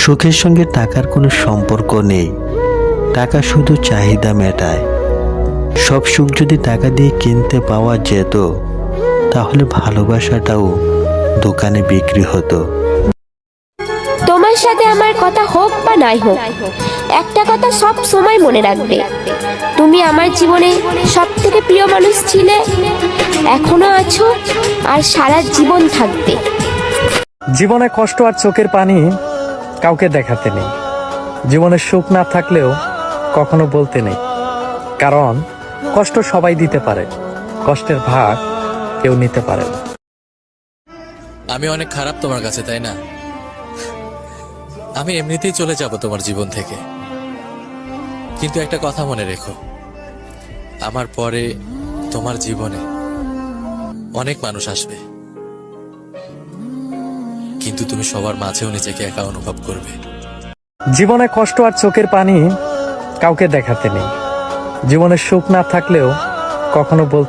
সুখের সঙ্গে টাকার কোনো সম্পর্ক নেই। টাকা শুধু চাহিদা মেটায়। সব সুখ যদি টাকা দিয়ে কিনতে পাওয়া যেত, তাহলে ভালোবাসাটাও দোকানে বিক্রি হতো। তোমার সাথে আমার কথা হোক বা নাই হোক, একটা কথা সব সময় মনে রাখবে, তুমি আমার জীবনে সব থেকে প্রিয় মানুষ ছিলে, এখনো আছো, আর সারা জীবন থাকবে। জীবনে কষ্ট আর চোখের পানি কাউকে দেখাতে নেই। জীবনে সুখ না থাকলেও কখনো বলতে নেই, কারণ কষ্ট সবাই দিতে পারে, কষ্টের ভাগ কেউ নিতে পারে না। আমি অনেক খারাপ তোমার কাছে, তাই না? আমি এমনিতেই চলে যাব তোমার জীবন থেকে, কিন্তু একটা কথা মনে রেখো, আমার পরে তোমার জীবনে অনেক মানুষ আসবে, কিন্তু তুমি সবার মাঝেও নিজেকে একা অনুভব করবে। জীবনে কষ্ট আর চোখের পানি কাউকে দেখাতে নেই। জীবনে সুখ না থাকলেও কখনো বলতে